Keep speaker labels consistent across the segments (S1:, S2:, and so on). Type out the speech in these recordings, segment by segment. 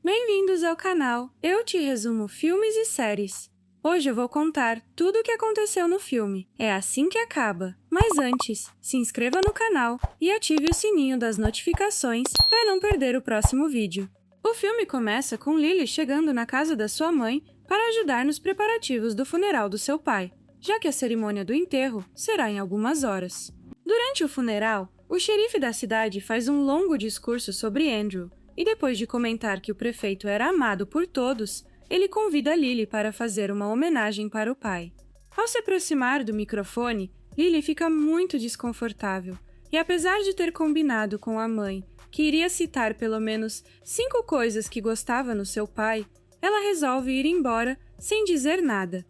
S1: Bem-vindos ao canal Eu Te Resumo Filmes e Séries. Hoje eu vou contar tudo o que aconteceu no filme. É assim que acaba. Mas antes, se inscreva no canal e ative o sininho das notificações para não perder o próximo vídeo. O filme começa com Lily chegando na casa da sua mãe para ajudar nos preparativos do funeral do seu pai, já que a cerimônia do enterro será em algumas horas. Durante o funeral, o xerife da cidade faz um longo discurso sobre Andrew, e depois de comentar que o prefeito era amado por todos, ele convida Lily para fazer uma homenagem para o pai. Ao se aproximar do microfone, Lily fica muito desconfortável, e apesar de ter combinado com a mãe que iria citar pelo menos 5 coisas que gostava no seu pai, ela resolve ir embora sem dizer nada.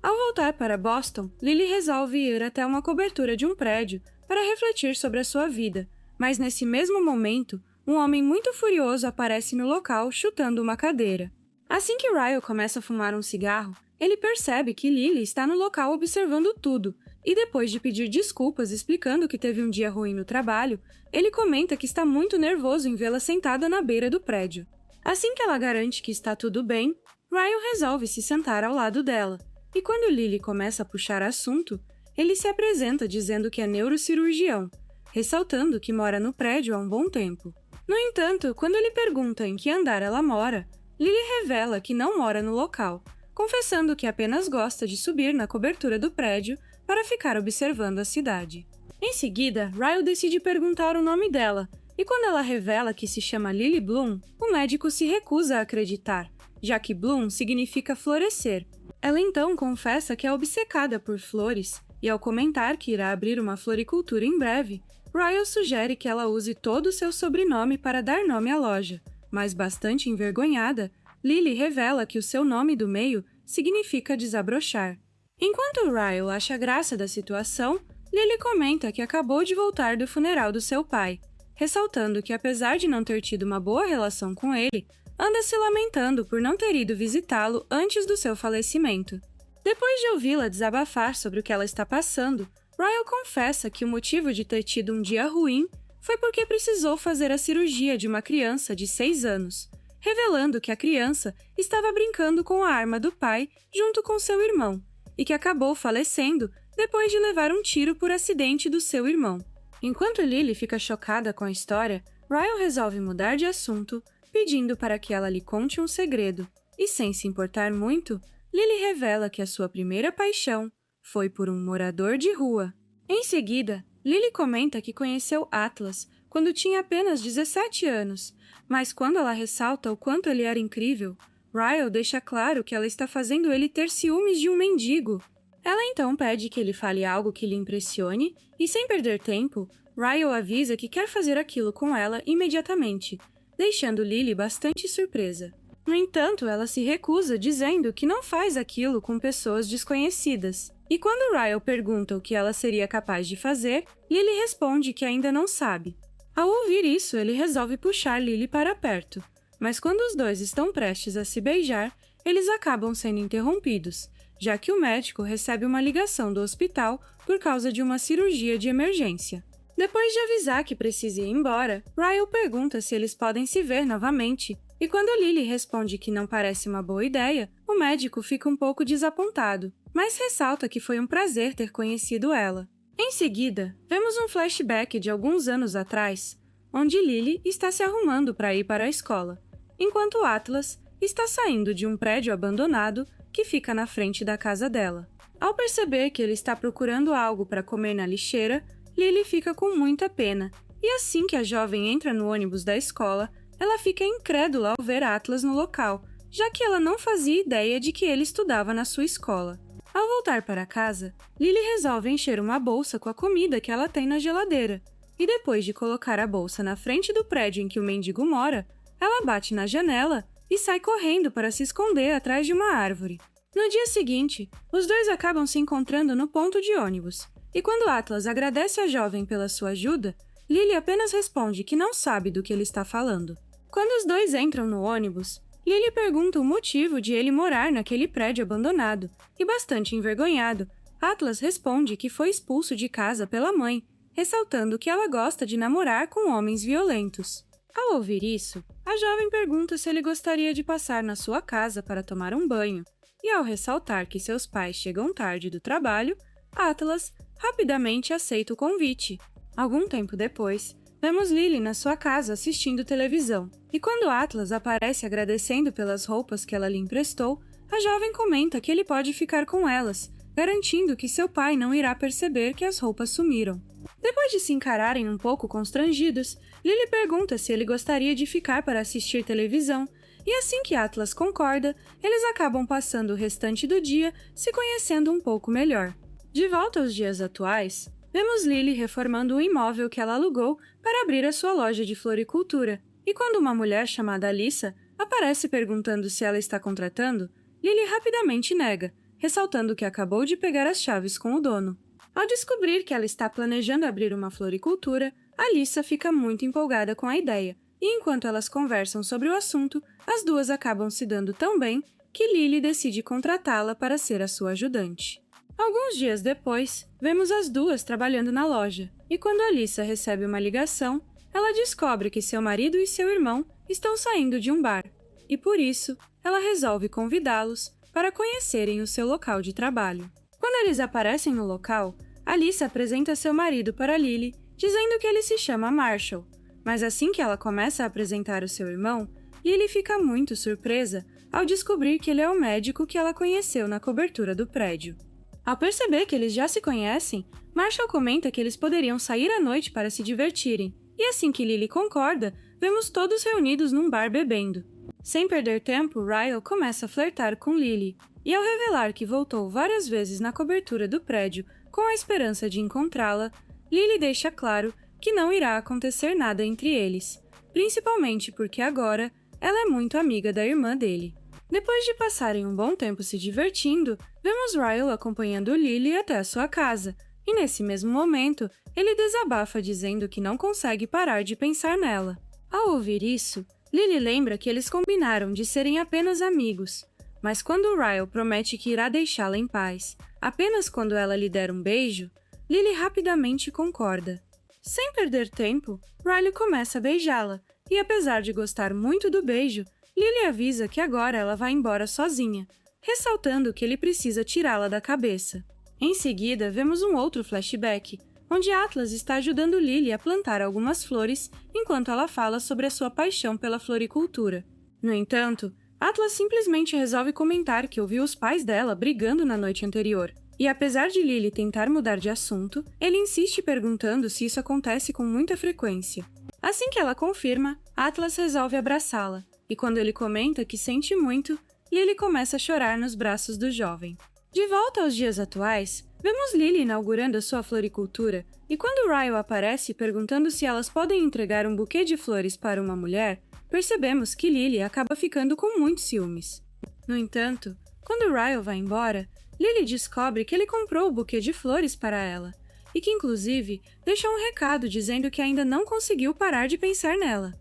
S1: Ao voltar para Boston, Lily resolve ir até uma cobertura de um prédio para refletir sobre a sua vida, mas nesse mesmo momento, um homem muito furioso aparece no local chutando uma cadeira. Assim que Ryle começa a fumar um cigarro, ele percebe que Lily está no local observando tudo, e depois de pedir desculpas explicando que teve um dia ruim no trabalho, ele comenta que está muito nervoso em vê-la sentada na beira do prédio. Assim que ela garante que está tudo bem, Ryle resolve se sentar ao lado dela, e quando Lily começa a puxar assunto, ele se apresenta dizendo que é neurocirurgião, ressaltando que mora no prédio há um bom tempo. No entanto, quando ele pergunta em que andar ela mora, Lily revela que não mora no local, confessando que apenas gosta de subir na cobertura do prédio para ficar observando a cidade. Em seguida, Ryle decide perguntar o nome dela, e quando ela revela que se chama Lily Bloom, o médico se recusa a acreditar, já que Bloom significa florescer. Ela então confessa que é obcecada por flores, e ao comentar que irá abrir uma floricultura em breve, Ryle sugere que ela use todo o seu sobrenome para dar nome à loja, mas bastante envergonhada, Lily revela que o seu nome do meio significa desabrochar. Enquanto Ryle acha graça da situação, Lily comenta que acabou de voltar do funeral do seu pai, ressaltando que apesar de não ter tido uma boa relação com ele, anda se lamentando por não ter ido visitá-lo antes do seu falecimento. Depois de ouvi-la desabafar sobre o que ela está passando, Ryle confessa que o motivo de ter tido um dia ruim foi porque precisou fazer a cirurgia de uma criança de 6 anos, revelando que a criança estava brincando com a arma do pai junto com seu irmão, e que acabou falecendo depois de levar um tiro por acidente do seu irmão. Enquanto Lily fica chocada com a história, Ryle resolve mudar de assunto, pedindo para que ela lhe conte um segredo, e sem se importar muito, Lily revela que a sua primeira paixão foi por um morador de rua. Em seguida, Lily comenta que conheceu Atlas quando tinha apenas 17 anos, mas quando ela ressalta o quanto ele era incrível, Ryle deixa claro que ela está fazendo ele ter ciúmes de um mendigo. Ela então pede que ele fale algo que lhe impressione e, sem perder tempo, Ryle avisa que quer fazer aquilo com ela imediatamente, deixando Lily bastante surpresa. No entanto, ela se recusa, dizendo que não faz aquilo com pessoas desconhecidas. E quando Ryle pergunta o que ela seria capaz de fazer, Lily responde que ainda não sabe. Ao ouvir isso, ele resolve puxar Lily para perto, mas quando os dois estão prestes a se beijar, eles acabam sendo interrompidos, já que o médico recebe uma ligação do hospital por causa de uma cirurgia de emergência. Depois de avisar que precisa ir embora, Ryle pergunta se eles podem se ver novamente, e quando Lily responde que não parece uma boa ideia, o médico fica um pouco desapontado, mas ressalta que foi um prazer ter conhecido ela. Em seguida, vemos um flashback de alguns anos atrás, onde Lily está se arrumando para ir para a escola, enquanto Atlas está saindo de um prédio abandonado que fica na frente da casa dela. Ao perceber que ele está procurando algo para comer na lixeira, Lily fica com muita pena, e assim que a jovem entra no ônibus da escola, ela fica incrédula ao ver Atlas no local, já que ela não fazia ideia de que ele estudava na sua escola. Ao voltar para casa, Lily resolve encher uma bolsa com a comida que ela tem na geladeira, e depois de colocar a bolsa na frente do prédio em que o mendigo mora, ela bate na janela e sai correndo para se esconder atrás de uma árvore. No dia seguinte, os dois acabam se encontrando no ponto de ônibus, e quando Atlas agradece a jovem pela sua ajuda, Lily apenas responde que não sabe do que ele está falando. Quando os dois entram no ônibus, Lily pergunta o motivo de ele morar naquele prédio abandonado, e bastante envergonhado, Atlas responde que foi expulso de casa pela mãe, ressaltando que ela gosta de namorar com homens violentos. Ao ouvir isso, a jovem pergunta se ele gostaria de passar na sua casa para tomar um banho, e ao ressaltar que seus pais chegam tarde do trabalho, Atlas rapidamente aceita o convite. Algum tempo depois, vemos Lily na sua casa assistindo televisão, e quando Atlas aparece agradecendo pelas roupas que ela lhe emprestou, a jovem comenta que ele pode ficar com elas, garantindo que seu pai não irá perceber que as roupas sumiram. Depois de se encararem um pouco constrangidos, Lily pergunta se ele gostaria de ficar para assistir televisão, e assim que Atlas concorda, eles acabam passando o restante do dia se conhecendo um pouco melhor. De volta aos dias atuais, vemos Lily reformando o imóvel que ela alugou para abrir a sua loja de floricultura, e quando uma mulher chamada Alyssa aparece perguntando se ela está contratando, Lily rapidamente nega, ressaltando que acabou de pegar as chaves com o dono. Ao descobrir que ela está planejando abrir uma floricultura, Alyssa fica muito empolgada com a ideia, e enquanto elas conversam sobre o assunto, as duas acabam se dando tão bem que Lily decide contratá-la para ser a sua ajudante. Alguns dias depois, vemos as duas trabalhando na loja, e quando Alyssa recebe uma ligação, ela descobre que seu marido e seu irmão estão saindo de um bar, e por isso, ela resolve convidá-los para conhecerem o seu local de trabalho. Quando eles aparecem no local, Alyssa apresenta seu marido para Lily, dizendo que ele se chama Marshall, mas assim que ela começa a apresentar o seu irmão, Lily fica muito surpresa ao descobrir que ele é o médico que ela conheceu na cobertura do prédio. Ao perceber que eles já se conhecem, Marshall comenta que eles poderiam sair à noite para se divertirem, e assim que Lily concorda, vemos todos reunidos num bar bebendo. Sem perder tempo, Ryle começa a flertar com Lily, e ao revelar que voltou várias vezes na cobertura do prédio com a esperança de encontrá-la, Lily deixa claro que não irá acontecer nada entre eles, principalmente porque agora ela é muito amiga da irmã dele. Depois de passarem um bom tempo se divertindo, vemos Ryle acompanhando Lily até a sua casa, e nesse mesmo momento, ele desabafa dizendo que não consegue parar de pensar nela. Ao ouvir isso, Lily lembra que eles combinaram de serem apenas amigos, mas quando Ryle promete que irá deixá-la em paz, apenas quando ela lhe der um beijo, Lily rapidamente concorda. Sem perder tempo, Ryle começa a beijá-la, e apesar de gostar muito do beijo, Lily avisa que agora ela vai embora sozinha, ressaltando que ele precisa tirá-la da cabeça. Em seguida, vemos um outro flashback, onde Atlas está ajudando Lily a plantar algumas flores enquanto ela fala sobre a sua paixão pela floricultura. No entanto, Atlas simplesmente resolve comentar que ouviu os pais dela brigando na noite anterior. E apesar de Lily tentar mudar de assunto, ele insiste perguntando se isso acontece com muita frequência. Assim que ela confirma, Atlas resolve abraçá-la, e quando ele comenta que sente muito, Lily começa a chorar nos braços do jovem. De volta aos dias atuais, vemos Lily inaugurando a sua floricultura, e quando Ryle aparece perguntando se elas podem entregar um buquê de flores para uma mulher, percebemos que Lily acaba ficando com muitos ciúmes. No entanto, quando Ryle vai embora, Lily descobre que ele comprou o buquê de flores para ela, e que inclusive deixou um recado dizendo que ainda não conseguiu parar de pensar nela.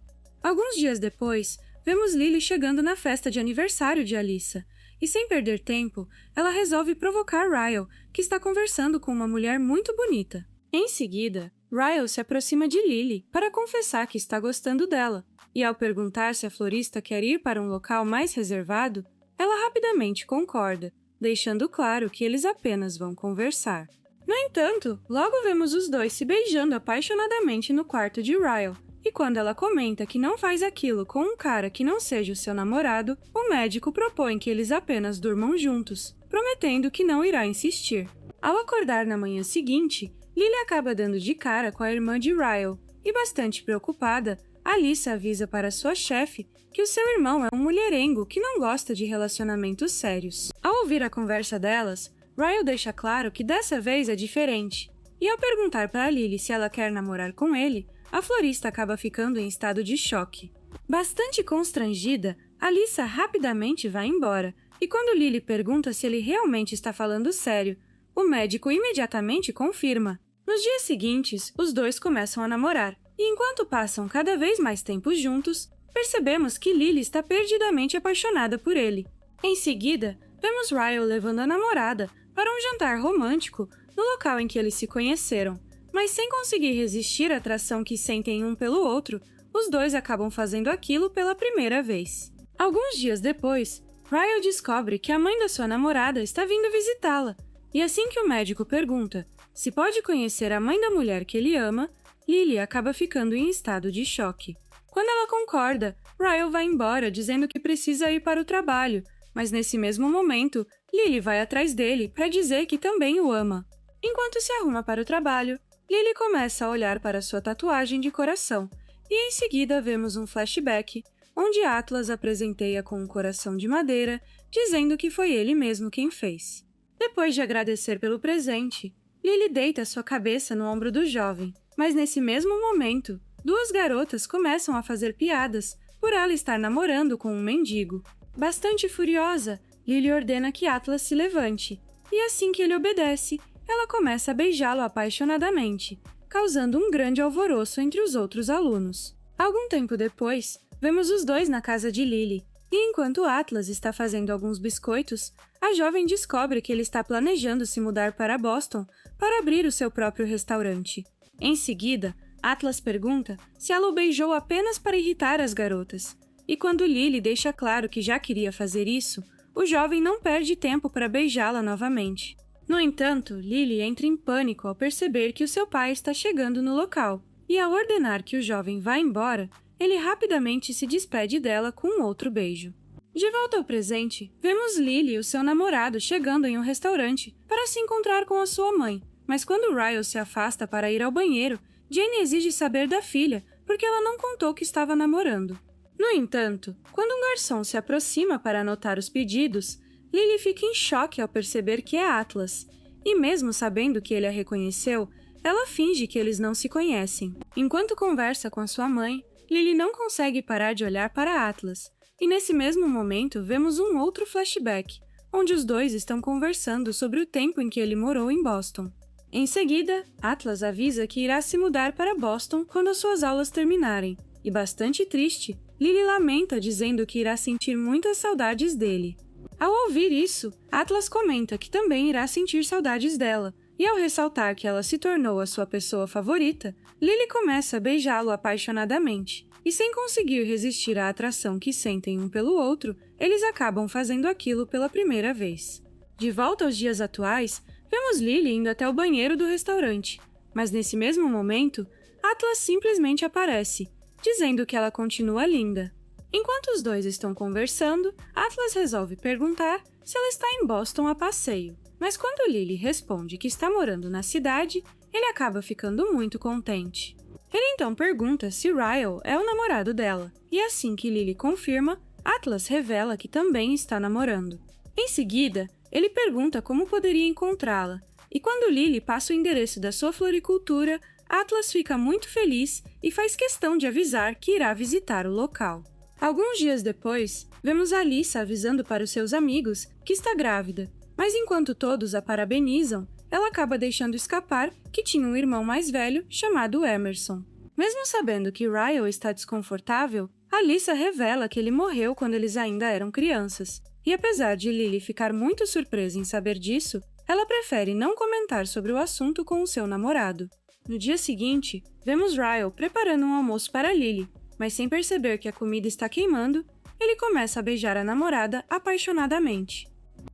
S1: Alguns dias depois, vemos Lily chegando na festa de aniversário de Alyssa, e sem perder tempo, ela resolve provocar Ryle, que está conversando com uma mulher muito bonita. Em seguida, Ryle se aproxima de Lily para confessar que está gostando dela, e ao perguntar se a florista quer ir para um local mais reservado, ela rapidamente concorda, deixando claro que eles apenas vão conversar. No entanto, logo vemos os dois se beijando apaixonadamente no quarto de Ryle, e quando ela comenta que não faz aquilo com um cara que não seja o seu namorado, o médico propõe que eles apenas durmam juntos, prometendo que não irá insistir. Ao acordar na manhã seguinte, Lily acaba dando de cara com a irmã de Ryle, e bastante preocupada, Alyssa avisa para sua chefe que o seu irmão é um mulherengo que não gosta de relacionamentos sérios. Ao ouvir a conversa delas, Ryle deixa claro que dessa vez é diferente, e ao perguntar para Lily se ela quer namorar com ele, a florista acaba ficando em estado de choque. Bastante constrangida, Alyssa rapidamente vai embora, e quando Lily pergunta se ele realmente está falando sério, o médico imediatamente confirma. Nos dias seguintes, os dois começam a namorar, e enquanto passam cada vez mais tempo juntos, percebemos que Lily está perdidamente apaixonada por ele. Em seguida, vemos Ryle levando a namorada para um jantar romântico no local em que eles se conheceram, mas sem conseguir resistir à atração que sentem um pelo outro, os dois acabam fazendo aquilo pela primeira vez. Alguns dias depois, Ryle descobre que a mãe da sua namorada está vindo visitá-la, e assim que o médico pergunta se pode conhecer a mãe da mulher que ele ama, Lily acaba ficando em estado de choque. Quando ela concorda, Ryle vai embora dizendo que precisa ir para o trabalho, mas nesse mesmo momento, Lily vai atrás dele para dizer que também o ama. Enquanto se arruma para o trabalho, Lily começa a olhar para sua tatuagem de coração, e em seguida vemos um flashback, onde Atlas a presenteia com um coração de madeira, dizendo que foi ele mesmo quem fez. Depois de agradecer pelo presente, Lily deita sua cabeça no ombro do jovem, mas nesse mesmo momento, duas garotas começam a fazer piadas por ela estar namorando com um mendigo. Bastante furiosa, Lily ordena que Atlas se levante, e assim que ele obedece, ela começa a beijá-lo apaixonadamente, causando um grande alvoroço entre os outros alunos. Algum tempo depois, vemos os dois na casa de Lily, e enquanto Atlas está fazendo alguns biscoitos, a jovem descobre que ele está planejando se mudar para Boston para abrir o seu próprio restaurante. Em seguida, Atlas pergunta se ela o beijou apenas para irritar as garotas, e quando Lily deixa claro que já queria fazer isso, o jovem não perde tempo para beijá-la novamente. No entanto, Lily entra em pânico ao perceber que o seu pai está chegando no local, e ao ordenar que o jovem vá embora, ele rapidamente se despede dela com um outro beijo. De volta ao presente, vemos Lily e o seu namorado chegando em um restaurante para se encontrar com a sua mãe, mas quando Ryle se afasta para ir ao banheiro, Jane exige saber da filha porque ela não contou que estava namorando. No entanto, quando um garçom se aproxima para anotar os pedidos, Lily fica em choque ao perceber que é Atlas, e mesmo sabendo que ele a reconheceu, ela finge que eles não se conhecem. Enquanto conversa com a sua mãe, Lily não consegue parar de olhar para Atlas, e nesse mesmo momento vemos um outro flashback, onde os dois estão conversando sobre o tempo em que ele morou em Boston. Em seguida, Atlas avisa que irá se mudar para Boston quando as suas aulas terminarem, e bastante triste, Lily lamenta dizendo que irá sentir muitas saudades dele. Ao ouvir isso, Atlas comenta que também irá sentir saudades dela, e ao ressaltar que ela se tornou a sua pessoa favorita, Lily começa a beijá-lo apaixonadamente, e sem conseguir resistir à atração que sentem um pelo outro, eles acabam fazendo aquilo pela primeira vez. De volta aos dias atuais, vemos Lily indo até o banheiro do restaurante, mas nesse mesmo momento, Atlas simplesmente aparece, dizendo que ela continua linda. Enquanto os dois estão conversando, Atlas resolve perguntar se ela está em Boston a passeio, mas quando Lily responde que está morando na cidade, ele acaba ficando muito contente. Ele então pergunta se Ryle é o namorado dela, e assim que Lily confirma, Atlas revela que também está namorando. Em seguida, ele pergunta como poderia encontrá-la, e quando Lily passa o endereço da sua floricultura, Atlas fica muito feliz e faz questão de avisar que irá visitar o local. Alguns dias depois, vemos Alyssa avisando para os seus amigos que está grávida, mas enquanto todos a parabenizam, ela acaba deixando escapar que tinha um irmão mais velho chamado Emerson. Mesmo sabendo que Ryle está desconfortável, Alyssa revela que ele morreu quando eles ainda eram crianças, e apesar de Lily ficar muito surpresa em saber disso, ela prefere não comentar sobre o assunto com o seu namorado. No dia seguinte, vemos Ryle preparando um almoço para Lily, mas sem perceber que a comida está queimando, ele começa a beijar a namorada apaixonadamente.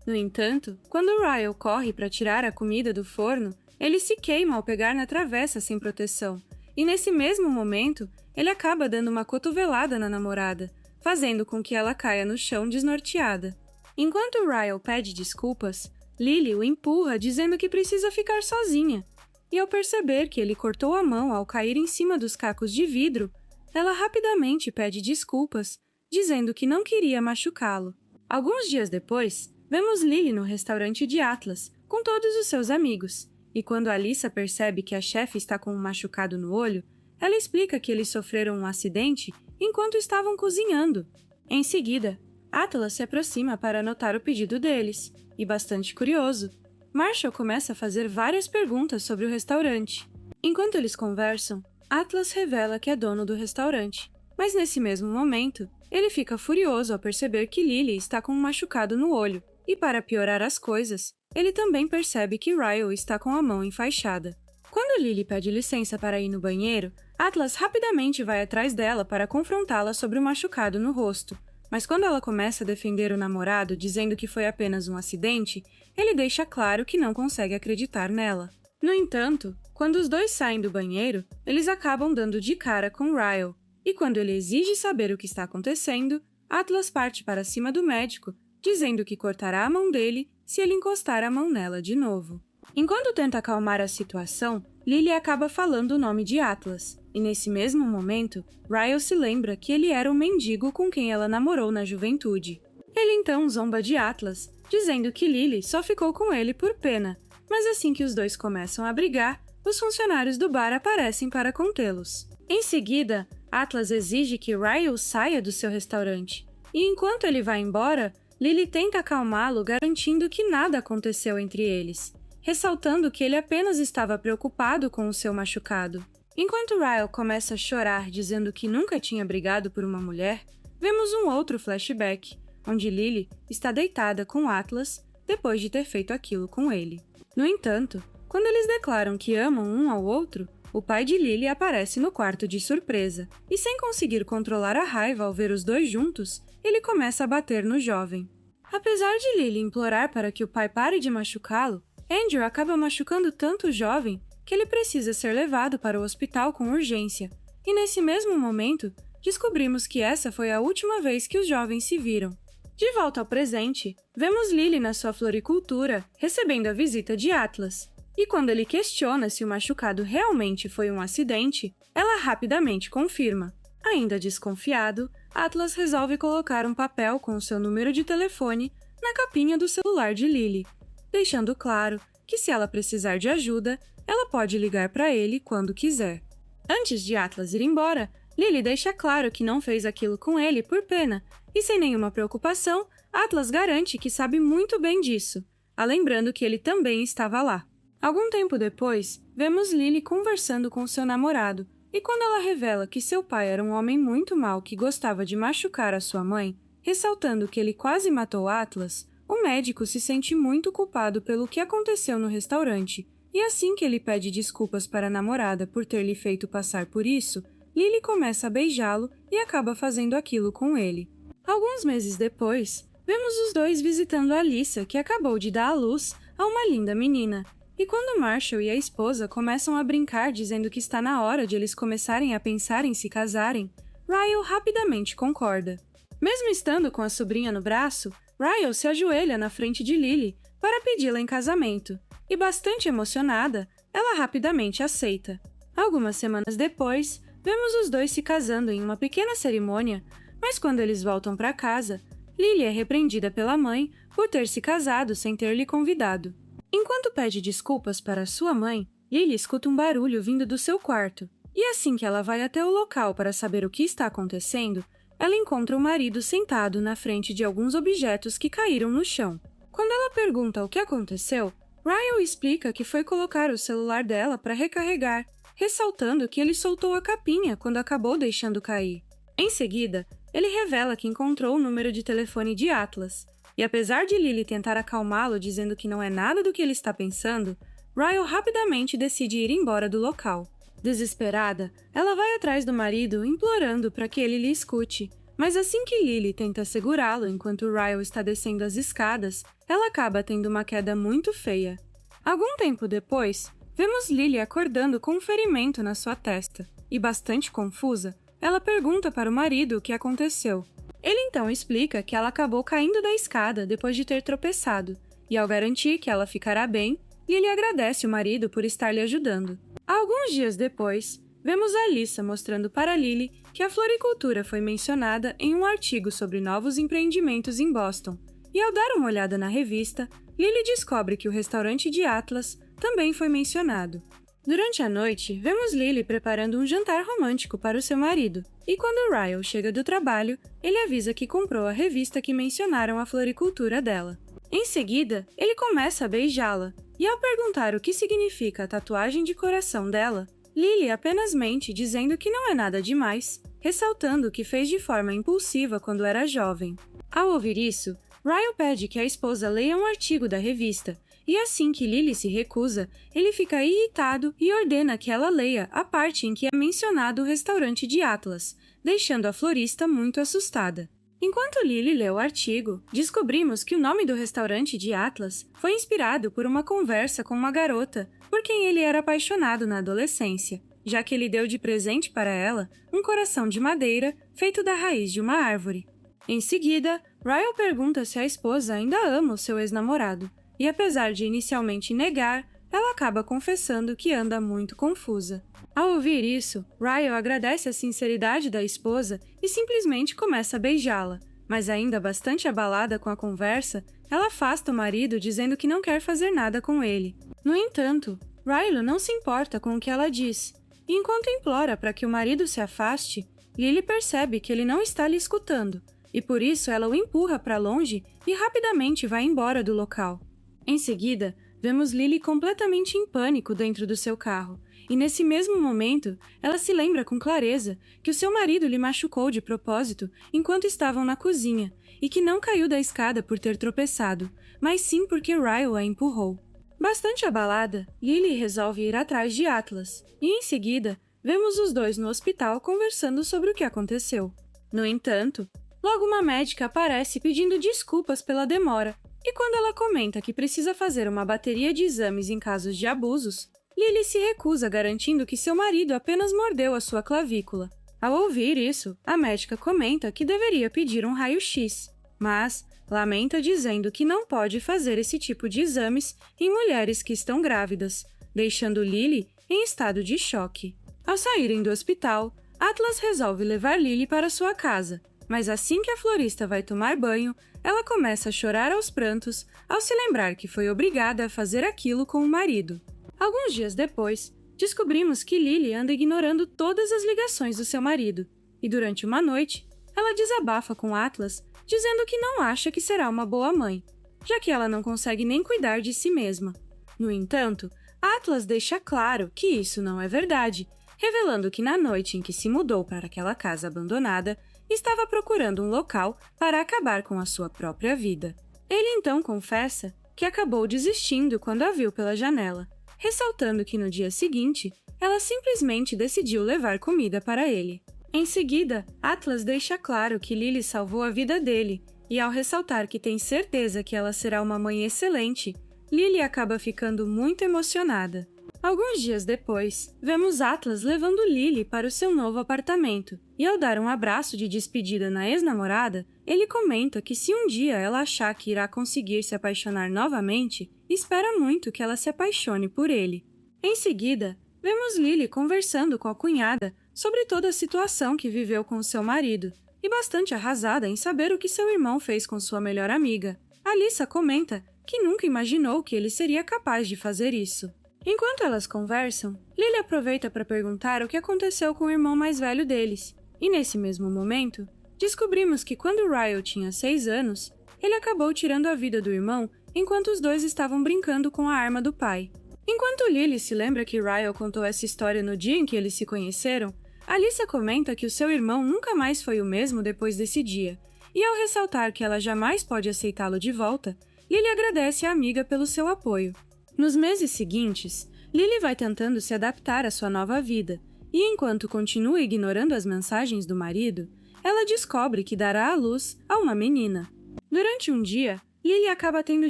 S1: No entanto, quando Ryle corre para tirar a comida do forno, ele se queima ao pegar na travessa sem proteção, e nesse mesmo momento, ele acaba dando uma cotovelada na namorada, fazendo com que ela caia no chão desnorteada. Enquanto Ryle pede desculpas, Lily o empurra dizendo que precisa ficar sozinha, e ao perceber que ele cortou a mão ao cair em cima dos cacos de vidro, ela rapidamente pede desculpas, dizendo que não queria machucá-lo. Alguns dias depois, vemos Lily no restaurante de Atlas, com todos os seus amigos, e quando Alyssa percebe que a chefe está com um machucado no olho, ela explica que eles sofreram um acidente enquanto estavam cozinhando. Em seguida, Atlas se aproxima para anotar o pedido deles, e bastante curioso, Marshall começa a fazer várias perguntas sobre o restaurante. Enquanto eles conversam, Atlas revela que é dono do restaurante, mas nesse mesmo momento, ele fica furioso ao perceber que Lily está com um machucado no olho, e para piorar as coisas, ele também percebe que Ryle está com a mão enfaixada. Quando Lily pede licença para ir no banheiro, Atlas rapidamente vai atrás dela para confrontá-la sobre o machucado no rosto. Mas quando ela começa a defender o namorado, dizendo que foi apenas um acidente, ele deixa claro que não consegue acreditar nela. No entanto, quando os dois saem do banheiro, eles acabam dando de cara com Ryle, e quando ele exige saber o que está acontecendo, Atlas parte para cima do médico, dizendo que cortará a mão dele se ele encostar a mão nela de novo. Enquanto tenta acalmar a situação, Lily acaba falando o nome de Atlas, e nesse mesmo momento, Ryle se lembra que ele era o mendigo com quem ela namorou na juventude. Ele então zomba de Atlas, dizendo que Lily só ficou com ele por pena, mas assim que os dois começam a brigar, os funcionários do bar aparecem para contê-los. Em seguida, Atlas exige que Ryle saia do seu restaurante, e enquanto ele vai embora, Lily tenta acalmá-lo garantindo que nada aconteceu entre eles, ressaltando que ele apenas estava preocupado com o seu machucado. Enquanto Ryle começa a chorar dizendo que nunca tinha brigado por uma mulher, vemos um outro flashback, onde Lily está deitada com Atlas depois de ter feito aquilo com ele. No entanto, quando eles declaram que amam um ao outro, o pai de Lily aparece no quarto de surpresa, e sem conseguir controlar a raiva ao ver os dois juntos, ele começa a bater no jovem. Apesar de Lily implorar para que o pai pare de machucá-lo, Andrew acaba machucando tanto o jovem que ele precisa ser levado para o hospital com urgência, e nesse mesmo momento, descobrimos que essa foi a última vez que os jovens se viram. De volta ao presente, vemos Lily na sua floricultura, recebendo a visita de Atlas, e quando ele questiona se o machucado realmente foi um acidente, ela rapidamente confirma. Ainda desconfiado, Atlas resolve colocar um papel com o seu número de telefone na capinha do celular de Lily, deixando claro que se ela precisar de ajuda, ela pode ligar para ele quando quiser. Antes de Atlas ir embora, Lily deixa claro que não fez aquilo com ele por pena, e sem nenhuma preocupação, Atlas garante que sabe muito bem disso, lembrando que ele também estava lá. Algum tempo depois, vemos Lily conversando com seu namorado, e quando ela revela que seu pai era um homem muito mau que gostava de machucar a sua mãe, ressaltando que ele quase matou Atlas, o médico se sente muito culpado pelo que aconteceu no restaurante, e assim que ele pede desculpas para a namorada por ter lhe feito passar por isso, Lily começa a beijá-lo e acaba fazendo aquilo com ele. Alguns meses depois, vemos os dois visitando a Alyssa, que acabou de dar à luz a uma linda menina, e quando Marshall e a esposa começam a brincar dizendo que está na hora de eles começarem a pensar em se casarem, Ryle rapidamente concorda. Mesmo estando com a sobrinha no braço, Ryle se ajoelha na frente de Lily para pedi-la em casamento, e bastante emocionada, ela rapidamente aceita. Algumas semanas depois, vemos os dois se casando em uma pequena cerimônia, mas quando eles voltam para casa, Lily é repreendida pela mãe por ter se casado sem ter lhe convidado. Enquanto pede desculpas para sua mãe, Lily escuta um barulho vindo do seu quarto, e assim que ela vai até o local para saber o que está acontecendo, ela encontra o marido sentado na frente de alguns objetos que caíram no chão. Quando ela pergunta o que aconteceu, Ryle explica que foi colocar o celular dela para recarregar, ressaltando que ele soltou a capinha quando acabou deixando cair. Em seguida, ele revela que encontrou o número de telefone de Atlas, e apesar de Lily tentar acalmá-lo dizendo que não é nada do que ele está pensando, Ryle rapidamente decide ir embora do local. Desesperada, ela vai atrás do marido implorando para que ele lhe escute, mas assim que Lily tenta segurá-lo enquanto Ryle está descendo as escadas, ela acaba tendo uma queda muito feia. Algum tempo depois, vemos Lily acordando com um ferimento na sua testa, e bastante confusa, ela pergunta para o marido o que aconteceu. Ele então explica que ela acabou caindo da escada depois de ter tropeçado, e ao garantir que ela ficará bem, Lily agradece o marido por estar lhe ajudando. Alguns dias depois, vemos a Alyssa mostrando para Lily que a floricultura foi mencionada em um artigo sobre novos empreendimentos em Boston, e ao dar uma olhada na revista, Lily descobre que o restaurante de Atlas também foi mencionado. Durante a noite, vemos Lily preparando um jantar romântico para o seu marido, e quando Ryle chega do trabalho, ele avisa que comprou a revista que mencionaram a floricultura dela. Em seguida, ele começa a beijá-la, e ao perguntar o que significa a tatuagem de coração dela, Lily apenas mente dizendo que não é nada demais, ressaltando que fez de forma impulsiva quando era jovem. Ao ouvir isso, Ryle pede que a esposa leia um artigo da revista, e assim que Lily se recusa, ele fica irritado e ordena que ela leia a parte em que é mencionado o restaurante de Atlas, deixando a florista muito assustada. Enquanto Lily lê o artigo, descobrimos que o nome do restaurante de Atlas foi inspirado por uma conversa com uma garota por quem ele era apaixonado na adolescência, já que ele deu de presente para ela um coração de madeira feito da raiz de uma árvore. Em seguida, Ryle pergunta se a esposa ainda ama o seu ex-namorado, e apesar de inicialmente negar, ela acaba confessando que anda muito confusa. Ao ouvir isso, Ryle agradece a sinceridade da esposa e simplesmente começa a beijá-la, mas ainda bastante abalada com a conversa, ela afasta o marido dizendo que não quer fazer nada com ele. No entanto, Ryle não se importa com o que ela diz, e enquanto implora para que o marido se afaste, Lily percebe que ele não está lhe escutando, e por isso ela o empurra para longe e rapidamente vai embora do local. Em seguida, vemos Lily completamente em pânico dentro do seu carro, e nesse mesmo momento, ela se lembra com clareza que o seu marido lhe machucou de propósito enquanto estavam na cozinha, e que não caiu da escada por ter tropeçado, mas sim porque Ryle a empurrou. Bastante abalada, Lily resolve ir atrás de Atlas, e em seguida, vemos os dois no hospital conversando sobre o que aconteceu. No entanto, logo uma médica aparece pedindo desculpas pela demora, e quando ela comenta que precisa fazer uma bateria de exames em casos de abusos, Lily se recusa garantindo que seu marido apenas mordeu a sua clavícula. Ao ouvir isso, a médica comenta que deveria pedir um raio-x, mas lamenta dizendo que não pode fazer esse tipo de exames em mulheres que estão grávidas, deixando Lily em estado de choque. Ao saírem do hospital, Atlas resolve levar Lily para sua casa, mas assim que a florista vai tomar banho, ela começa a chorar aos prantos ao se lembrar que foi obrigada a fazer aquilo com o marido. Alguns dias depois, descobrimos que Lily anda ignorando todas as ligações do seu marido, e durante uma noite, ela desabafa com Atlas, dizendo que não acha que será uma boa mãe, já que ela não consegue nem cuidar de si mesma. No entanto, Atlas deixa claro que isso não é verdade, revelando que na noite em que se mudou para aquela casa abandonada, estava procurando um local para acabar com a sua própria vida. Ele então confessa que acabou desistindo quando a viu pela janela, ressaltando que no dia seguinte, ela simplesmente decidiu levar comida para ele. Em seguida, Atlas deixa claro que Lily salvou a vida dele, e ao ressaltar que tem certeza que ela será uma mãe excelente, Lily acaba ficando muito emocionada. Alguns dias depois, vemos Atlas levando Lily para o seu novo apartamento, e ao dar um abraço de despedida na ex-namorada, ele comenta que se um dia ela achar que irá conseguir se apaixonar novamente, espera muito que ela se apaixone por ele. Em seguida, vemos Lily conversando com a cunhada sobre toda a situação que viveu com seu marido, e bastante arrasada em saber o que seu irmão fez com sua melhor amiga. Alyssa comenta que nunca imaginou que ele seria capaz de fazer isso. Enquanto elas conversam, Lily aproveita para perguntar o que aconteceu com o irmão mais velho deles, e nesse mesmo momento, descobrimos que quando Ryle tinha 6 anos, ele acabou tirando a vida do irmão enquanto os dois estavam brincando com a arma do pai. Enquanto Lily se lembra que Ryle contou essa história no dia em que eles se conheceram, Alyssa comenta que o seu irmão nunca mais foi o mesmo depois desse dia, e ao ressaltar que ela jamais pode aceitá-lo de volta, Lily agradece à amiga pelo seu apoio. Nos meses seguintes, Lily vai tentando se adaptar à sua nova vida, e enquanto continua ignorando as mensagens do marido, ela descobre que dará à luz a uma menina. Durante um dia, Lily acaba tendo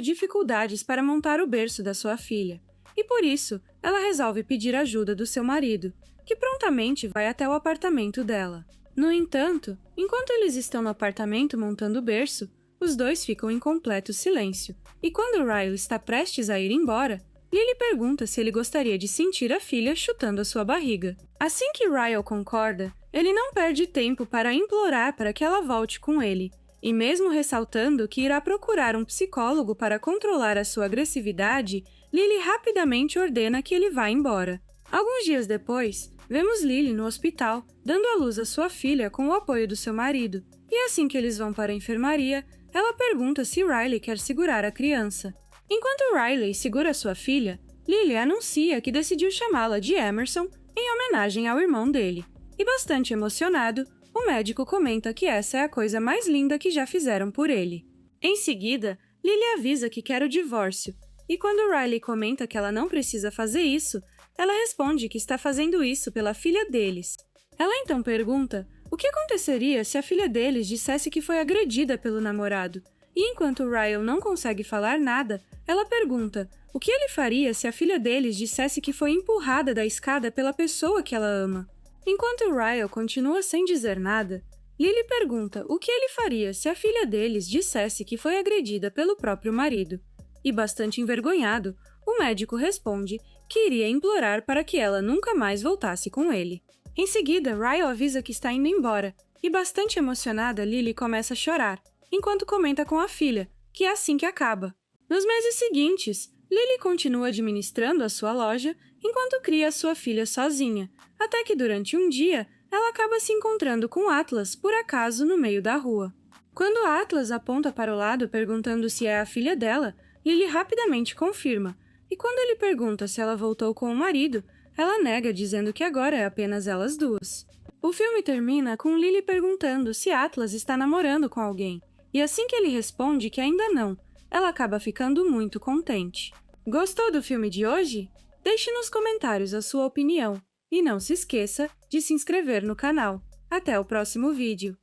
S1: dificuldades para montar o berço da sua filha, e por isso, ela resolve pedir ajuda do seu marido, que prontamente vai até o apartamento dela. No entanto, enquanto eles estão no apartamento montando o berço, os dois ficam em completo silêncio, e quando Ryle está prestes a ir embora, Lily pergunta se ele gostaria de sentir a filha chutando a sua barriga. Assim que Ryle concorda, ele não perde tempo para implorar para que ela volte com ele, e mesmo ressaltando que irá procurar um psicólogo para controlar a sua agressividade, Lily rapidamente ordena que ele vá embora. Alguns dias depois, vemos Lily no hospital, dando à luz a sua filha com o apoio do seu marido, e assim que eles vão para a enfermaria, ela pergunta se Riley quer segurar a criança. Enquanto Riley segura sua filha, Lily anuncia que decidiu chamá-la de Emerson em homenagem ao irmão dele. E bastante emocionado, o médico comenta que essa é a coisa mais linda que já fizeram por ele. Em seguida, Lily avisa que quer o divórcio, e quando Riley comenta que ela não precisa fazer isso, ela responde que está fazendo isso pela filha deles. Ela então pergunta o que aconteceria se a filha deles dissesse que foi agredida pelo namorado, e enquanto Ryle não consegue falar nada, ela pergunta o que ele faria se a filha deles dissesse que foi empurrada da escada pela pessoa que ela ama. Enquanto Ryle continua sem dizer nada, Lily pergunta o que ele faria se a filha deles dissesse que foi agredida pelo próprio marido. E bastante envergonhado, o médico responde que iria implorar para que ela nunca mais voltasse com ele. Em seguida, Ryle avisa que está indo embora, e bastante emocionada, Lily começa a chorar, enquanto comenta com a filha, que é assim que acaba. Nos meses seguintes, Lily continua administrando a sua loja, enquanto cria a sua filha sozinha, até que durante um dia, ela acaba se encontrando com Atlas, por acaso, no meio da rua. Quando Atlas aponta para o lado perguntando se é a filha dela, Lily rapidamente confirma, e quando ele pergunta se ela voltou com o marido, ela nega dizendo que agora é apenas elas duas. O filme termina com Lily perguntando se Atlas está namorando com alguém, e assim que ele responde que ainda não, ela acaba ficando muito contente. Gostou do filme de hoje? Deixe nos comentários a sua opinião, e não se esqueça de se inscrever no canal. Até o próximo vídeo!